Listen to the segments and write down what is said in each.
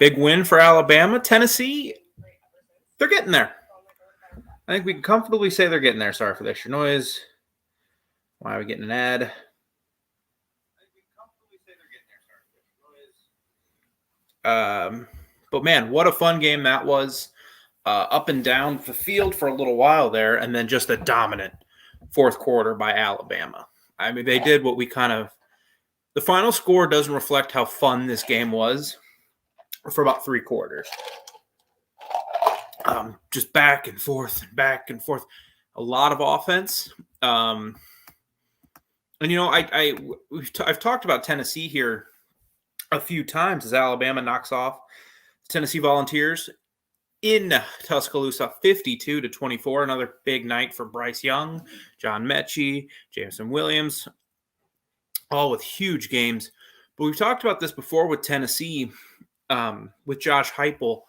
Big win for Alabama. Tennessee, they're getting there. I think we can comfortably say they're getting there. Sorry for the extra noise. Why are we getting an ad? But man, what a fun game that was. Up and down the field for a little while there, and then just a dominant fourth quarter by Alabama. I mean, they did what we kind of. The final score doesn't reflect how fun this game was for about three quarters. Just back and forth and back and forth. A lot of offense. And you know, I've talked about Tennessee here a few times as Alabama knocks off Tennessee Volunteers in Tuscaloosa, 52-24. Another big night for Bryce Young, John Mechie, Jameson Williams, all with huge games. But we've talked about this before with Tennessee, with Josh Heupel.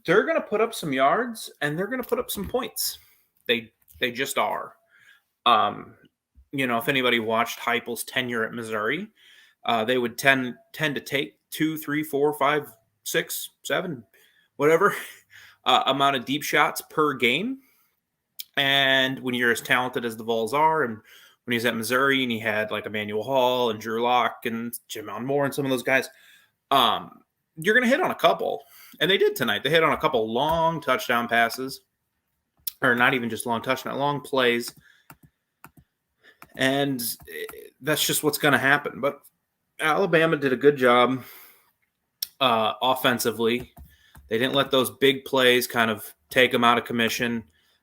They're going to put up some yards and they're going to put up some points. They just are. You know, if anybody watched Heupel's tenure at Missouri, they would tend to take 2, 3, 4, 5, 6, 7, whatever amount of deep shots per game. And when you're as talented as the Vols are, and when he was at Missouri and he had like Emmanuel Hall and Drew Lock and Jamon Moore and some of those guys, you're going to hit on a couple. And they did tonight. They hit on a couple long touchdown passes, or not even just long touchdown, long plays. And that's just what's going to happen. But Alabama did a good job offensively. They didn't let those big plays kind of take them out of commission.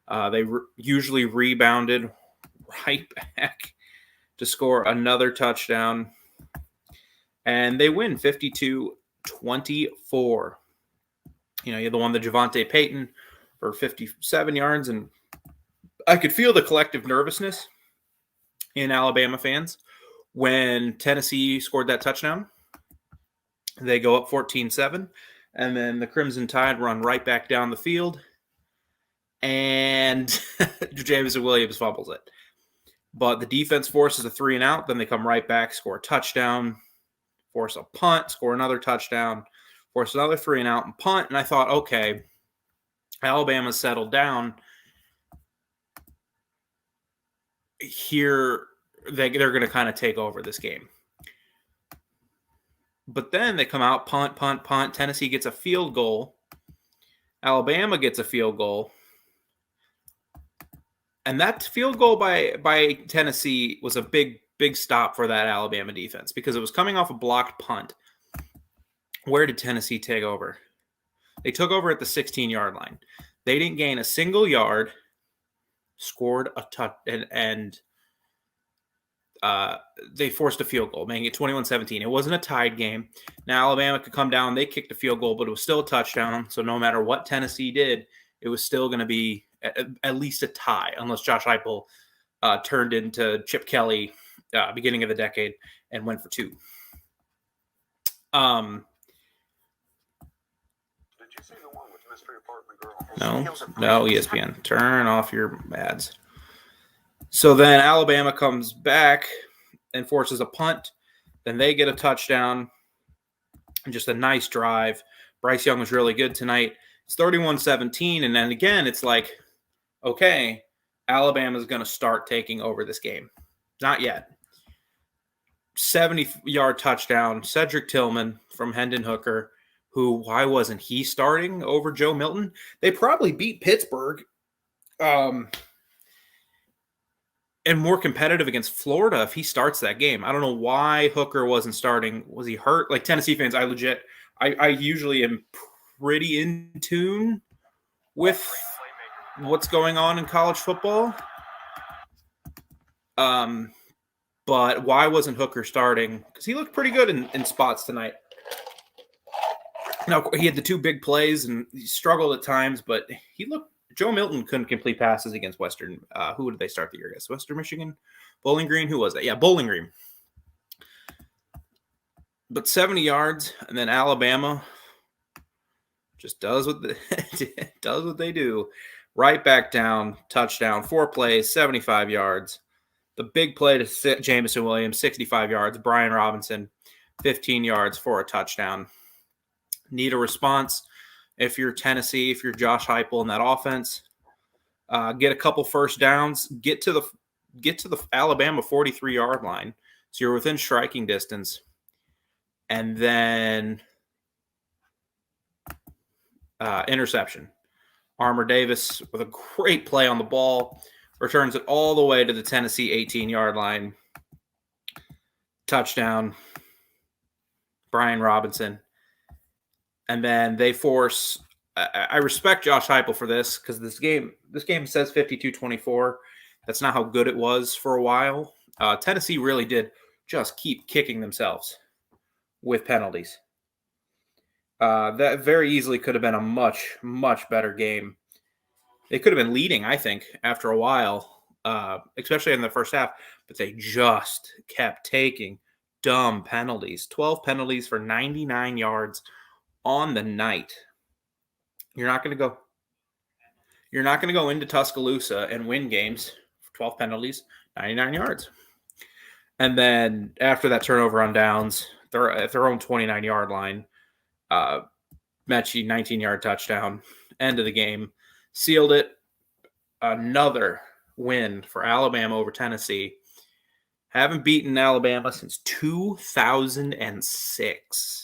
They usually rebounded right back to score another touchdown. And they win 52-24. You know, you had the one that Javonte Payton for 57 yards. And I could feel the collective nervousness in Alabama fans when Tennessee scored that touchdown. They go up 14-7. And then the Crimson Tide run right back down the field. And Jameson Williams fumbles it. But the defense forces a 3-and-out. Then they come right back, score a touchdown, force a punt, score another touchdown, force another 3-and-out and punt. And I thought, okay, Alabama's settled down. Here, they're going to kind of take over this game. But then they come out, punt. Tennessee gets a field goal. Alabama gets a field goal. And that field goal by Tennessee was a big stop for that Alabama defense because it was coming off a blocked punt. Where did Tennessee take over? They took over at the 16-yard line. They didn't gain a single yard, scored a touch, and they forced a field goal, making it 21-17. It wasn't a tied game. Now Alabama could come down. They kicked a field goal, but it was still a touchdown. So no matter what Tennessee did, it was still going to be at least a tie, unless Josh Heupel turned into Chip Kelly beginning of the decade and went for 2. Did you see the one with Mystery Apartment Girl? No, ESPN. Turn off your ads. So then Alabama comes back and forces a punt. Then they get a touchdown. And just a nice drive. Bryce Young was really good tonight. It's 31-17. And then again, it's like, okay, Alabama's going to start taking over this game. Not yet. 70-yard touchdown. Cedric Tillman from Hendon Hooker, who, why wasn't he starting over Joe Milton? They probably beat Pittsburgh. And more competitive against Florida if he starts that game. I don't know why Hooker wasn't starting. Was he hurt? Like Tennessee fans, I usually am pretty in tune with what's going on in college football. But why wasn't Hooker starting? Because he looked pretty good in spots tonight. Now, he had the 2 big plays and he struggled at times, but he looked. Joe Milton couldn't complete passes against Western. Who did they start the year against? Western Michigan? Bowling Green? Who was that? Yeah, Bowling Green. But 70 yards, and then Alabama just does what they do. Right back down, touchdown, 4 plays, 75 yards. The big play to Jameson Williams, 65 yards. Brian Robinson, 15 yards for a touchdown. Need a response. If you're Tennessee, if you're Josh Heupel in that offense, get a couple first downs, get to the Alabama 43-yard line, so you're within striking distance, and then interception. Armour Davis with a great play on the ball, returns it all the way to the Tennessee 18-yard line. Touchdown. Brian Robinson. And then they force. I respect Josh Heupel for this because this game says 52-24. That's not how good it was for a while. Tennessee really did just keep kicking themselves with penalties. That very easily could have been a much, much better game. They could have been leading, I think, after a while, especially in the first half, but they just kept taking dumb penalties. 12 penalties for 99 yards on the night. You're not going to go into Tuscaloosa and win games for 12 penalties, 99 yards. And then after that turnover on downs, they're at their own 29-yard line. Mechie, 19-yard touchdown. End of the game. Sealed it. Another win for Alabama over Tennessee. Haven't beaten Alabama since 2006.